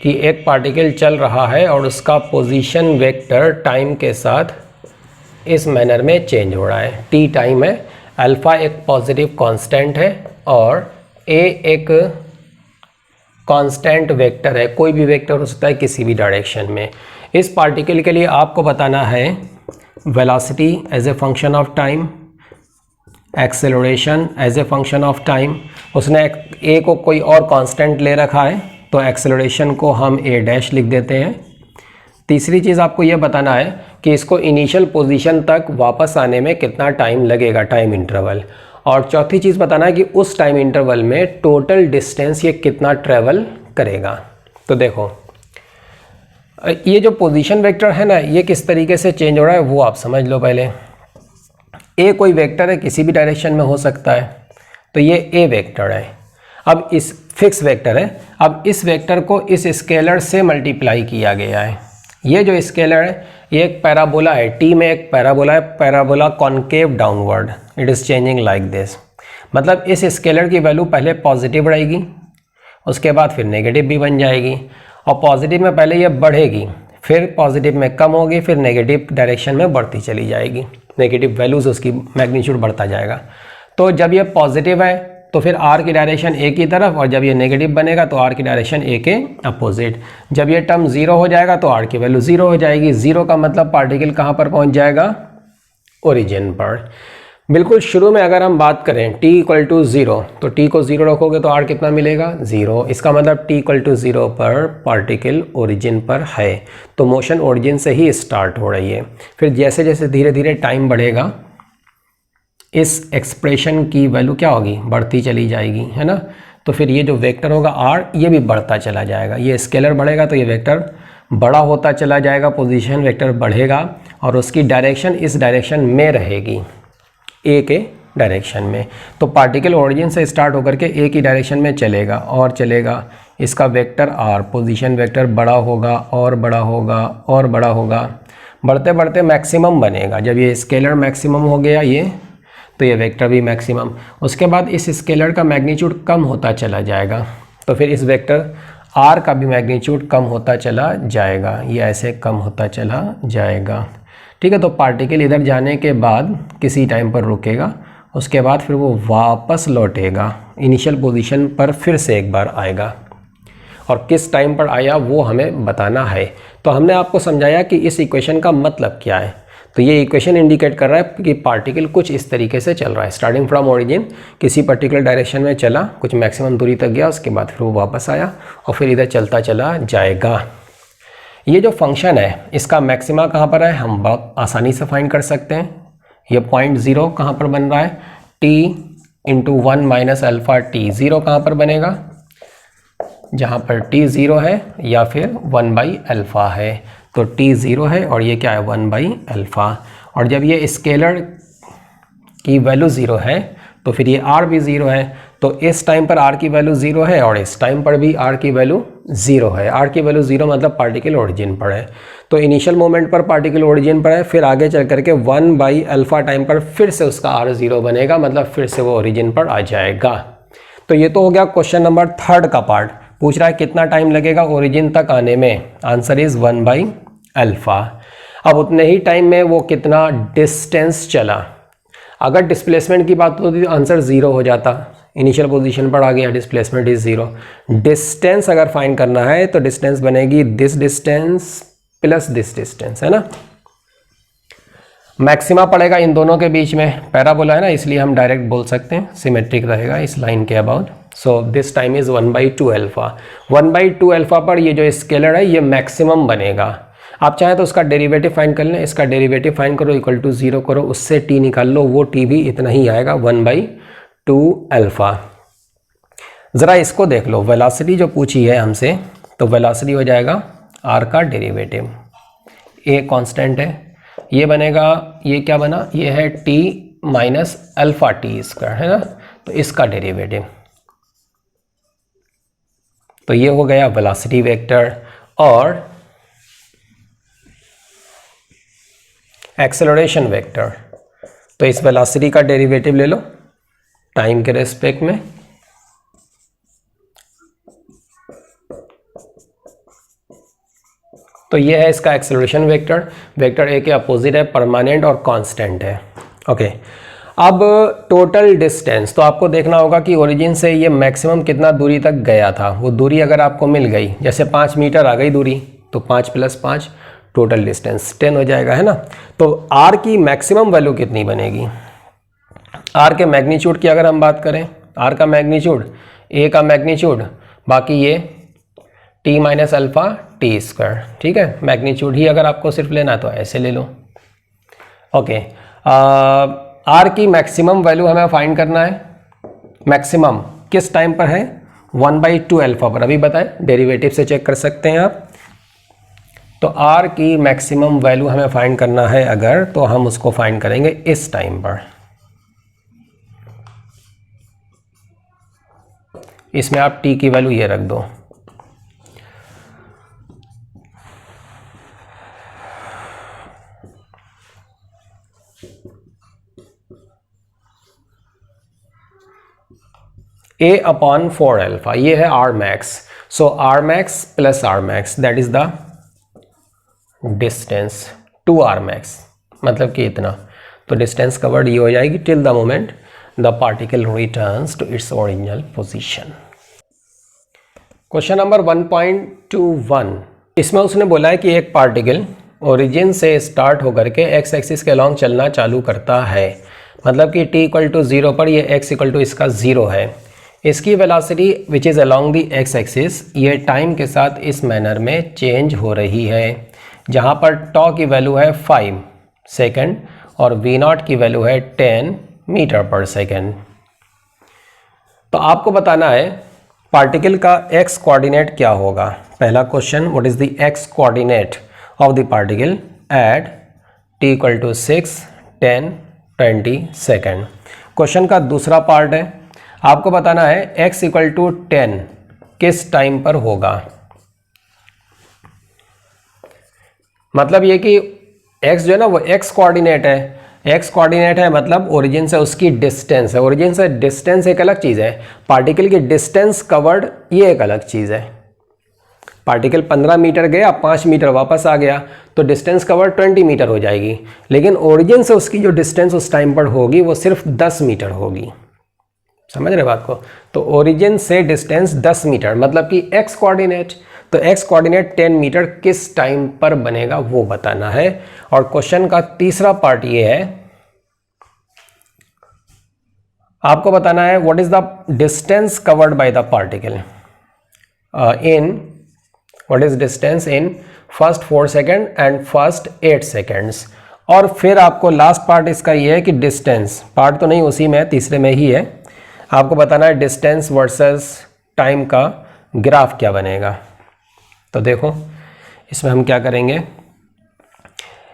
कि एक पार्टिकल चल रहा है और उसका पोजीशन वेक्टर टाइम के साथ इस मैनर में चेंज हो रहा है। टी टाइम है, अल्फ़ा एक पॉजिटिव कांस्टेंट है और ए एक कांस्टेंट वेक्टर है, कोई भी वेक्टर हो सकता है किसी भी डायरेक्शन में। इस पार्टिकल के लिए आपको बताना है velocity as a function of time, acceleration as a function of time. उसने ए को कोई और कांस्टेंट ले रखा है तो एक्सेलरेशन को हम ए डैश लिख देते हैं। तीसरी चीज़ आपको यह बताना है कि इसको इनिशियल पोजीशन तक वापस आने में कितना टाइम लगेगा, टाइम इंटरवल। और चौथी चीज़ बताना है कि उस टाइम इंटरवल में टोटल डिस्टेंस ये कितना ट्रेवल करेगा। तो देखो ये जो पोजीशन वेक्टर है ना, ये किस तरीके से चेंज हो रहा है वो आप समझ लो पहले। ए कोई वेक्टर है, किसी भी डायरेक्शन में हो सकता है, तो ये ए वेक्टर है। अब इस फिक्स वेक्टर है, अब इस वेक्टर को इस स्केलर से मल्टीप्लाई किया गया है। ये जो स्केलर है ये एक पैराबोला है, टी में एक पैराबोला है, parabola concave downward, it is changing like this. मतलब इस स्केलर की वैल्यू पहले पॉजिटिव रहेगी, उसके बाद फिर नेगेटिव भी बन जाएगी, और पॉजिटिव में पहले ये बढ़ेगी, फिर पॉजिटिव में कम होगी, फिर नेगेटिव डायरेक्शन में बढ़ती चली जाएगी, नेगेटिव वैल्यूज़ उसकी मैग्नीट्यूड बढ़ता जाएगा। तो जब ये पॉजिटिव है तो फिर आर की डायरेक्शन ए की तरफ, और जब ये नेगेटिव बनेगा तो आर की डायरेक्शन ए के अपोजिट। जब ये टर्म ज़ीरो हो जाएगा तो आर की वैल्यू ज़ीरो हो जाएगी। ज़ीरो का मतलब पार्टिकल कहाँ पर पहुँच जाएगा, ओरिजिन पर। बिल्कुल शुरू में अगर हम बात करें t इक्वल टू ज़ीरो, तो t को ज़ीरो रखोगे तो r कितना मिलेगा, ज़ीरो। इसका मतलब t इक्वल टू ज़ीरो पर पार्टिकल ओरिजिन पर है, तो मोशन ओरिजिन से ही स्टार्ट हो रही है। फिर जैसे जैसे धीरे धीरे टाइम बढ़ेगा इस एक्सप्रेशन की वैल्यू क्या होगी, बढ़ती चली जाएगी, है ना। तो फिर ये जो वेक्टर होगा r, ये भी बढ़ता चला जाएगा। ये स्केलर बढ़ेगा तो ये वेक्टर बड़ा होता चला जाएगा, पोजीशन वेक्टर बढ़ेगा और उसकी डायरेक्शन इस डायरेक्शन में रहेगी, ए के डायरेक्शन में। तो पार्टिकल ओरिजिन से स्टार्ट होकर के ए की डायरेक्शन में चलेगा और चलेगा। इसका वेक्टर आर, पोजीशन वेक्टर बड़ा होगा और बड़ा होगा और बड़ा होगा, बढ़ते बढ़ते मैक्सिमम बनेगा। जब ये स्केलर मैक्सिमम हो गया ये, तो ये वेक्टर भी मैक्सिमम। उसके बाद इस स्केलर का मैग्नीट्यूड कम होता चला जाएगा, तो फिर इस वेक्टर आर का भी मैग्नीट्यूड कम होता चला जाएगा, ये ऐसे कम होता चला जाएगा, ठीक है। तो पार्टिकल इधर जाने के बाद किसी टाइम पर रुकेगा, उसके बाद फिर वो वापस लौटेगा, इनिशियल पोजीशन पर फिर से एक बार आएगा, और किस टाइम पर आया वो हमें बताना है। तो हमने आपको समझाया कि इस इक्वेशन का मतलब क्या है। तो ये इक्वेशन इंडिकेट कर रहा है कि पार्टिकल कुछ इस तरीके से चल रहा है, स्टार्टिंग फ्रॉम ओरिजिन किसी पर्टिकुलर डायरेक्शन में चला, कुछ मैक्सिमम दूरी तक गया, उसके बाद फिर वो वापस आया और फिर इधर चलता चला जाएगा। ये जो फंक्शन है इसका मैक्सिमा कहाँ पर है, हम बहुत आसानी से फाइंड कर सकते हैं। ये पॉइंट ज़ीरो कहाँ पर बन रहा है, t into one minus alpha T. Zero कहाँ पर बनेगा, जहाँ पर t ज़ीरो है या फिर वन बाई अल्फ़ा है। तो t ज़ीरो है और ये क्या है, वन बाई अल्फ़ा। और जब ये स्केलर की वैल्यू ज़ीरो है तो फिर ये r भी ज़ीरो है, तो इस टाइम पर r की वैल्यू ज़ीरो है और इस टाइम पर भी r की वैल्यू ज़ीरो है। r की वैल्यू ज़ीरो मतलब पार्टिकल ओरिजिन पर है, तो इनिशियल मोमेंट पर पार्टिकल ओरिजिन पर है, फिर आगे चल करके वन बाई अल्फ़ा टाइम पर फिर से उसका r ज़ीरो बनेगा, मतलब फिर से वो ओरिजिन पर आ जाएगा। तो ये तो हो गया क्वेश्चन नंबर थर्ड का पार्ट। पूछ रहा है कितना टाइम लगेगा ओरिजिन तक आने में, answer is one by alpha. अब उतने ही टाइम में वो कितना डिस्टेंस चला। अगर डिस्प्लेसमेंट की बात होती तो आंसर ज़ीरो हो जाता, इनिशियल पोजीशन पर आ गया, डिस्प्लेसमेंट इज़ ज़ीरो। डिस्टेंस अगर फाइंड करना है तो डिस्टेंस बनेगी this distance plus this distance, है ना। मैक्सिमा पड़ेगा इन दोनों के बीच में, पैराबोला है ना इसलिए हम डायरेक्ट बोल सकते हैं, सिमेट्रिक रहेगा इस लाइन के about. So this time is one by two alpha. One by two alpha पर ये जो स्केलर है ये मैक्सिमम बनेगा। आप चाहें तो उसका डेरिवेटिव फाइंड कर लें, इसका डेरिवेटिव फाइंड करो, इक्वल टू ज़ीरो करो, उससे t निकाल लो, वो t भी इतना ही आएगा, वन बाई टू अल्फ़ा। ज़रा इसको देख लो, वेलोसिटी जो पूछी है हमसे, तो वेलोसिटी हो जाएगा r का डेरिवेटिव, a कांस्टेंट है, ये बनेगा, ये क्या बना, ये है t minus alpha T square, है ना, तो इसका डेरिवेटिव। तो ये हो गया वेलोसिटी वेक्टर। और एक्सेलरेशन वेक्टर, तो इस वेलोसिटी का डेरिवेटिव ले लो टाइम के रेस्पेक्ट में, तो ये है इसका एक्सेलरेशन वेक्टर, वेक्टर ए के अपोजिट है, परमानेंट और कांस्टेंट है। ओके, अब टोटल डिस्टेंस तो आपको देखना होगा कि ओरिजिन से ये मैक्सिमम कितना दूरी तक गया था। वो दूरी अगर आपको मिल गई, जैसे 5 मीटर आ गई दूरी, तो 5 + 5 टोटल डिस्टेंस 10 हो जाएगा, है ना। तो आर की मैक्सिमम वैल्यू कितनी बनेगी? आर के मैग्नीट्यूड की अगर हम बात करें, आर का मैग्नीट्यूड, ए का मैग्नीट्यूड, बाकी ये t - अल्फ़ा t², ठीक है। मैग्नीट्यूड ही अगर आपको सिर्फ लेना है तो ऐसे ले लो। ओके, आर की मैक्सिमम वैल्यू हमें फाइंड करना है। मैक्सिमम किस टाइम पर है? 1/2 अल्फ़ा पर। अभी बताएं, डेरिवेटिव से चेक कर सकते हैं आप। तो आर की मैक्सिमम वैल्यू हमें फाइंड करना है अगर, तो हम उसको फाइंड करेंगे इस टाइम पर। इसमें आप t की वैल्यू ये रख दो। A/4 अल्फा, ये है R max. So R max + R max that is the distance to R max, मतलब कि इतना। तो डिस्टेंस कवर्ड ये हो जाएगी till the moment the particle returns to its original position. Question number 1.21, इसमें उसने बोला है कि एक पार्टिकल ओरिजिन से स्टार्ट होकर के एक्स एक्सिस के अलॉन्ग चलना चालू करता है, मतलब कि t = 0 पर ये x = इसका 0 है। इसकी velocity which is along the x axis, ये टाइम के साथ इस मैनर में चेंज हो रही है, जहाँ पर टॉ की वैल्यू है 5 सेकेंड और v0 की वैल्यू है 10 मीटर/सेकेंड। तो आपको बताना है पार्टिकल का x कोऑर्डिनेट क्या होगा। पहला question, what is the x coordinate of the particle at t = 6, 10, 20 second. Question का दूसरा पार्ट है, आपको बताना है x = 10 किस टाइम पर होगा। मतलब ये कि x जो है ना वो x कोऑर्डिनेट है, x कोऑर्डिनेट है मतलब ओरिजिन से उसकी डिस्टेंस है। ओरिजिन से डिस्टेंस एक अलग चीज़ है, पार्टिकल की डिस्टेंस कवर्ड ये एक अलग चीज़ है। पार्टिकल 15 मीटर गया, 5 मीटर वापस आ गया, तो डिस्टेंस कवर्ड 20 मीटर हो जाएगी, लेकिन ओरिजिन से उसकी जो डिस्टेंस उस टाइम पर होगी वो सिर्फ 10 मीटर होगी। समझ रहे बात को? तो ओरिजिन से डिस्टेंस 10 मीटर, मतलब कि x कोऑर्डिनेट, तो x कोऑर्डिनेट 10 मीटर किस टाइम पर बनेगा वो बताना है। और क्वेश्चन का तीसरा पार्ट ये है, आपको बताना है what is the distance covered by the particle in, what is distance in first 4 second and first 8 seconds. और फिर आपको लास्ट पार्ट इसका ये है कि डिस्टेंस, पार्ट तो नहीं उसी में है, तीसरे में ही है, आपको बताना है डिस्टेंस वर्सेस टाइम का ग्राफ क्या बनेगा। तो देखो इसमें हम क्या करेंगे,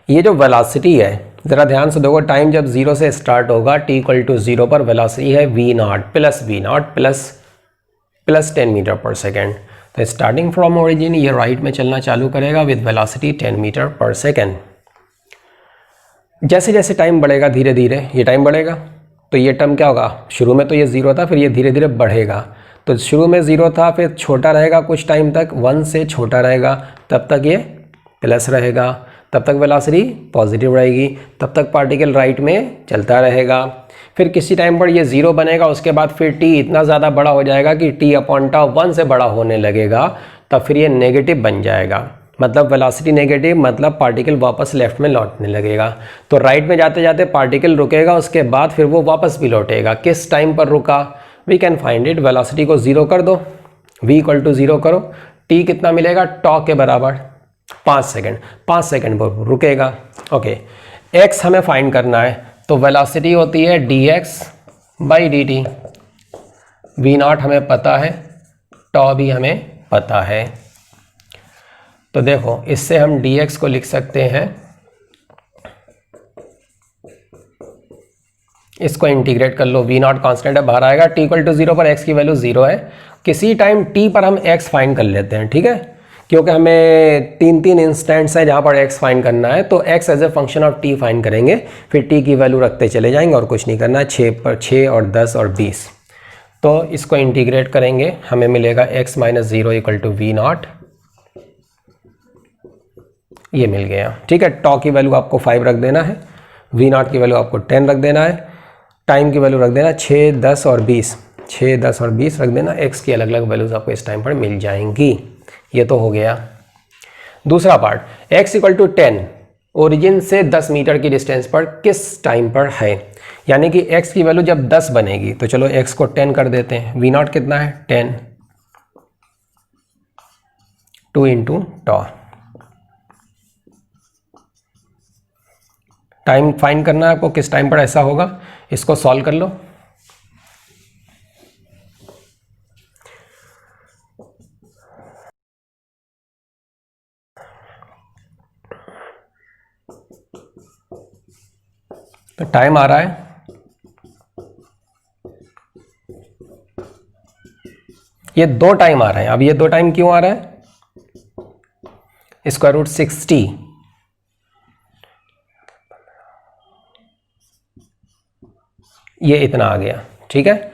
ये जो वेलोसिटी है ज़रा ध्यान से देखो, टाइम जब 0 से स्टार्ट होगा, t = 0 पर वेलोसिटी है v0 प्लस 10 मीटर/सेकेंड। तो स्टार्टिंग फ्रॉम ओरिजिन ये राइट में चलना चालू करेगा विद वेलोसिटी 10 मीटर/सेकेंड। जैसे जैसे टाइम बढ़ेगा धीरे धीरे ये टाइम बढ़ेगा, तो ये टर्म क्या होगा, शुरू में तो ये 0 था, फिर ये धीरे धीरे बढ़ेगा। तो शुरू में 0 था, फिर छोटा रहेगा कुछ टाइम तक, 1 से छोटा रहेगा, तब तक ये प्लस रहेगा, तब तक वेलोसिटी पॉजिटिव रहेगी, तब तक पार्टिकल राइट में चलता रहेगा। फिर किसी टाइम पर ये 0 बनेगा, उसके बाद फिर t इतना ज़्यादा बड़ा हो जाएगा कि t/1 से बड़ा होने लगेगा, तब फिर ये नेगेटिव बन जाएगा, मतलब वेलोसिटी नेगेटिव, मतलब पार्टिकल वापस लेफ्ट में लौटने लगेगा। तो राइट में जाते जाते पार्टिकल रुकेगा, उसके बाद फिर वो वापस भी लौटेगा। किस टाइम पर रुका, we can find it, velocity को 0 कर दो, v = 0 करो, t कितना मिलेगा, टॉ के बराबर 5 सेकेंड, 5 सेकेंड पर रुकेगा। ओके, x हमें फाइंड करना है, तो वेलोसिटी होती है dx/dt, v0 हमें पता है, टॉ भी हमें पता है। तो देखो इससे हम dx को लिख सकते हैं, इसको इंटीग्रेट कर लो, v0 कांस्टेंट है बाहर आएगा, t = 0 पर x की वैल्यू 0 है, किसी टाइम t पर हम x फाइंड कर लेते हैं, ठीक है, क्योंकि हमें 3 इंस्टेंट्स है जहाँ पर x फाइंड करना है, तो x as a function of t find करेंगे, फिर t की वैल्यू रखते चले जाएंगे और कुछ नहीं करना है, 6 पर 6 और 10 और 20। तो इसको इंटीग्रेट करेंगे, हमें मिलेगा x - 0 = v0 ये मिल गया। ठीक है, टॉ की वैल्यू आपको 5 रख देना है, V0 की वैल्यू आपको 10 रख देना है, टाइम की वैल्यू रख देना 6, 10 और 20, 6, 10 और 20 रख देना। एक्स की अलग अलग वैल्यूज़ आपको इस टाइम पर मिल जाएंगी। ये तो हो गया। दूसरा पार्ट, x = 10 ओरिजिन से 10 मीटर की डिस्टेंस पर किस टाइम पर है, यानी कि x की वैल्यू जब 10 बनेगी तो चलो x को 10 कर देते हैं। V0 कितना है 10, 2 × टॉ। टाइम फाइंड करना है आपको, किस टाइम पर ऐसा होगा। इसको सॉल्व कर लो। तो टाइम आ रहा है ये 2 टाइम आ रहे हैं। अब ये 2 टाइम क्यों आ रहा है, √60 ये इतना आ गया। ठीक है,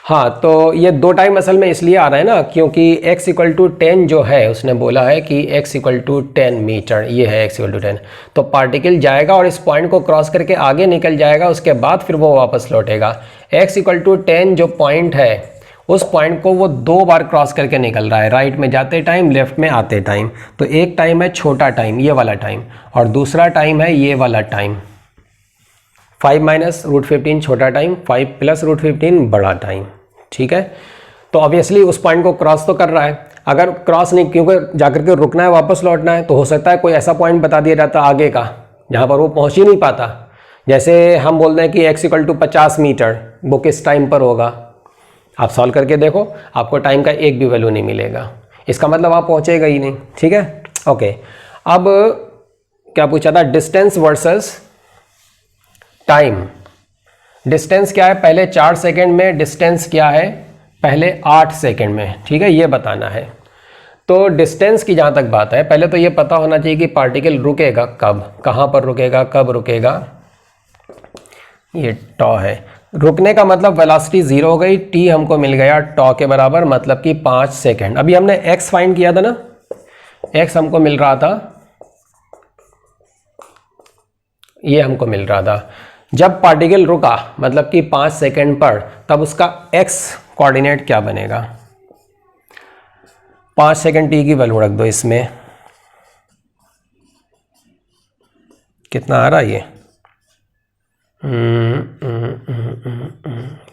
हाँ, तो ये 2 टाइम असल में इसलिए आ रहा है ना क्योंकि x = 10 जो है, उसने बोला है कि x = 10 मीटर, ये है x = 10। तो पार्टिकल जाएगा और इस पॉइंट को क्रॉस करके आगे निकल जाएगा, उसके बाद फिर वो वापस लौटेगा। x = 10 जो पॉइंट है, उस पॉइंट को वो 2 बार क्रॉस करके निकल रहा है, राइट में जाते टाइम, लेफ्ट में आते टाइम। तो एक टाइम है छोटा टाइम, ये वाला टाइम, और दूसरा टाइम है ये वाला टाइम। 5 - √15 छोटा टाइम, 5 + √15 बड़ा टाइम। ठीक है, तो ऑब्वियसली उस पॉइंट को क्रॉस तो कर रहा है। अगर क्रॉस नहीं, क्योंकि जाकर के रुकना है, वापस लौटना है, तो हो सकता है कोई ऐसा पॉइंट बता दिया जाता आगे का जहाँ पर वो पहुँच ही नहीं पाता। जैसे हम बोल रहे हैं कि x = 50 मीटर, वो किस टाइम पर होगा। आप सॉल्व करके देखो, आपको टाइम का एक भी वैल्यू नहीं मिलेगा, इसका मतलब आप पहुँचेगा ही नहीं। ठीक है, ओके। अब क्या पूछा था, डिस्टेंस वर्सेस टाइम। डिस्टेंस क्या है पहले 4 सेकेंड में, डिस्टेंस क्या है पहले 8 सेकेंड में। ठीक है, ये बताना है। तो डिस्टेंस की जहाँ तक बात है, पहले तो ये पता होना चाहिए कि पार्टिकल रुकेगा कब, कहाँ पर रुकेगा, कब रुकेगा। ये टॉ है, रुकने का मतलब वेलोसिटी 0 हो गई, t हमको मिल गया टॉ के बराबर, मतलब कि 5 सेकेंड। अभी हमने x फाइंड किया था ना, x हमको मिल रहा था, ये हमको मिल रहा था जब पार्टिकल रुका, मतलब कि 5 सेकेंड पर, तब उसका x कोऑर्डिनेट क्या बनेगा। 5 सेकेंड t की वैल्यू रख दो इसमें, कितना आ रहा है ये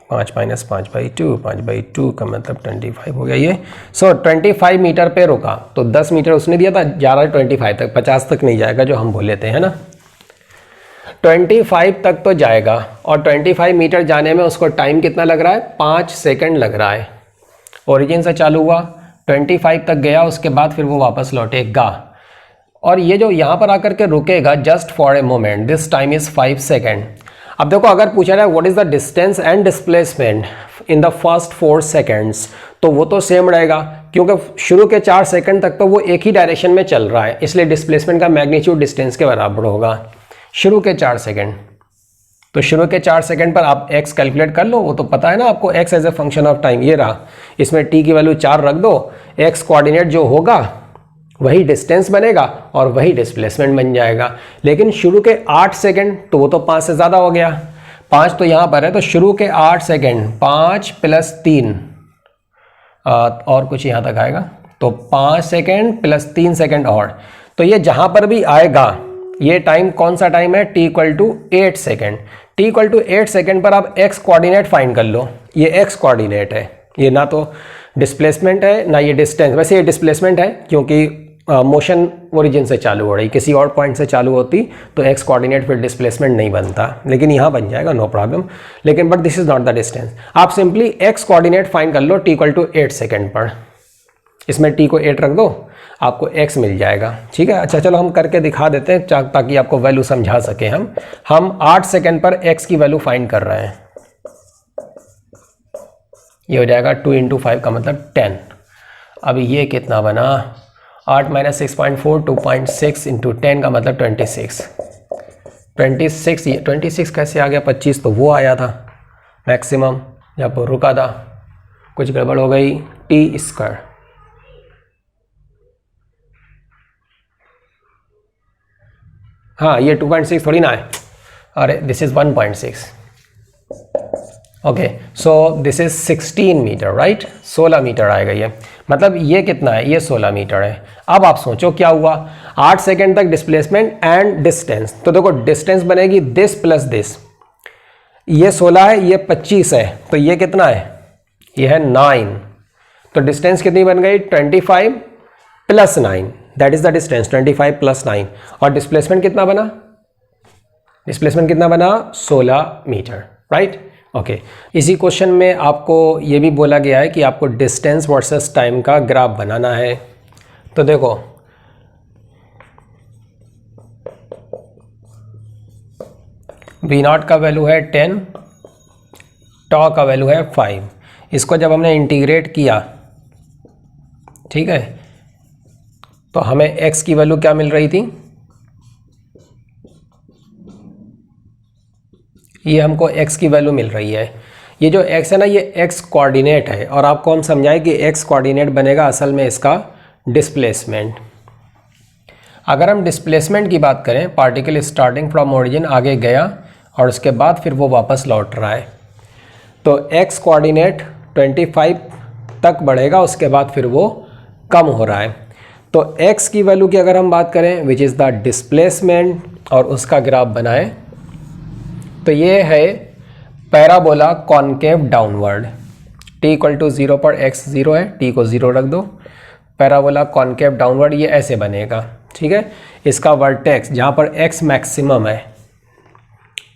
5 - 5/2, 5/2 का मतलब 25 हो गया ये। 25 मीटर पे रुका, तो 10 मीटर उसने दिया था, जा रहा है 25 तक, 50 तक नहीं जाएगा जो हम बोले थे, है ना। 25 तक तो जाएगा, और 25 मीटर जाने में उसको टाइम कितना लग रहा है, 5 सेकेंड लग रहा है। ओरिजिन से चालू हुआ, 25 तक गया, उसके बाद फिर वो वापस लौटेगा। और ये जो यहाँ पर आकर के रुकेगा, just for a moment, this time is 5 second. अब देखो, अगर पूछा जाए what is the distance and displacement in the first 4 seconds, तो वो तो सेम रहेगा, क्योंकि शुरू के 4 सेकेंड तक तो वो एक ही डायरेक्शन में चल रहा है, इसलिए डिस्प्लेसमेंट का मैग्नीट्यूड डिस्टेंस के बराबर होगा शुरू के 4 सेकेंड। तो शुरू के 4 सेकेंड पर आप x कैलकुलेट कर लो, वो तो पता है ना आपको, x as a function of time, ये रहा। इसमें t की वैल्यू 4 रख दो, x कोऑर्डिनेट जो होगा वही डिस्टेंस बनेगा और वही डिस्प्लेसमेंट बन जाएगा। लेकिन शुरू के 8 सेकेंड तो वो तो 5 से ज़्यादा हो गया, 5 तो यहाँ पर है, तो शुरू के 8 सेकेंड, 5 + 3 और कुछ यहाँ तक आएगा, तो 5 सेकेंड + 3 सेकेंड और, तो ये जहाँ पर भी आएगा ये टाइम कौन सा टाइम है, t = 8 सेकेंड। t = 8 सेकेंड पर आप x कोऑर्डिनेट फाइंड कर लो, ये x कोऑर्डिनेट है, ये ना तो डिस्प्लेसमेंट है ना ये डिस्टेंस। वैसे ये डिस्प्लेसमेंट है क्योंकि मोशन ओरिजिन से चालू हो रही, किसी और पॉइंट से चालू होती तो x कोऑर्डिनेट फिर डिस्प्लेसमेंट नहीं बनता, लेकिन यहाँ बन जाएगा, नो प्रॉब्लम। लेकिन but this is not the distance. आप सिंपली x कोऑर्डिनेट फाइंड कर लो t = 8 सेकेंड पर, इसमें t को 8 रख दो, आपको x मिल जाएगा। ठीक है, अच्छा चलो हम करके दिखा देते हैं ताकि आपको वैल्यू समझा सके। हम 8 सेकेंड पर x की वैल्यू फाइंड कर रहे हैं, ये हो जाएगा 2 × 5 का मतलब 10। अब ये कितना बना, 8 - 6.4, 2.6 × 10 का मतलब 26। 26 कैसे आ गया, 25 तो वो आया था मैक्सिमम जब रुका था, कुछ गड़बड़ हो गई, t²। हाँ ये 2.6 थोड़ी ना है, अरे this is 1.6। Okay so this is 16 meter right, 16 meter आएगा ये, मतलब ये कितना है, ये 16 मीटर है। अब आप सोचो क्या हुआ, 8 सेकेंड तक डिस्प्लेसमेंट एंड डिस्टेंस, तो देखो डिस्टेंस बनेगी दिस प्लस दिस, ये 16 है ये 25 है, तो ये कितना है, ये है 9, तो डिस्टेंस कितनी बन गई 25 plus 9, that is the distance 25 plus 9, और डिस्प्लेसमेंट कितना बना, डिस्प्लेसमेंट कितना बना 16 मीटर राइट। ओके इसी क्वेश्चन में आपको ये भी बोला गया है कि आपको डिस्टेंस वर्सेस टाइम का ग्राफ बनाना है। तो देखो V0 का वैल्यू है 10, टॉ का वैल्यू है 5, इसको जब हमने इंटीग्रेट किया ठीक है तो हमें x की वैल्यू क्या मिल रही थी, ये हमको x की वैल्यू मिल रही है। ये जो x है ना ये x कोऑर्डिनेट है, और आपको हम समझाएं कि x कोऑर्डिनेट बनेगा असल में इसका डिस्प्लेसमेंट। अगर हम डिस्प्लेसमेंट की बात करें, पार्टिकल स्टार्टिंग फ्रॉम ओरिजिन आगे गया और उसके बाद फिर वो वापस लौट रहा है, तो x कोऑर्डिनेट 25 तक बढ़ेगा, उसके बाद फिर वो कम हो रहा है। तो x की वैल्यू की अगर हम बात करें विच इज़ द डिस्प्लेसमेंट और उसका ग्राफ बनाएं, तो ये है parabola concave downward, t equal to 0 पर x 0 है, t को 0 रख दो, पैराबोला कॉनकेव डाउनवर्ड ये ऐसे बनेगा ठीक है। इसका वर्टेक्स जहाँ पर x मैक्सिमम है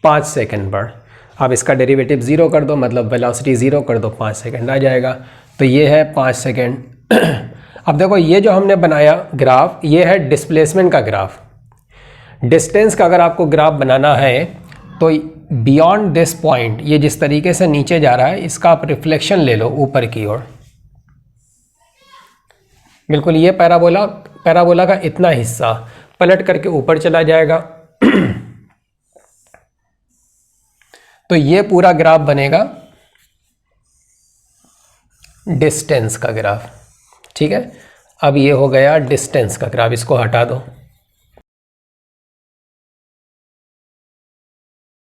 5 सेकंड पर, अब इसका डेरिवेटिव 0 कर दो, मतलब वेलोसिटी 0 कर दो, 5 सेकंड आ जाएगा, तो ये है 5 सेकंड। अब देखो ये जो हमने बनाया ग्राफ ये है डिस्प्लेसमेंट का ग्राफ। डिस्टेंस का अगर आपको ग्राफ बनाना है तो बियॉन्ड दिस पॉइंट, ये जिस तरीके से नीचे जा रहा है इसका आप रिफ्लेक्शन ले लो ऊपर की ओर, बिल्कुल ये पैराबोला का इतना हिस्सा पलट करके ऊपर चला जाएगा। तो ये पूरा ग्राफ बनेगा डिस्टेंस का ग्राफ ठीक है। अब ये हो गया डिस्टेंस का ग्राफ, इसको हटा दो।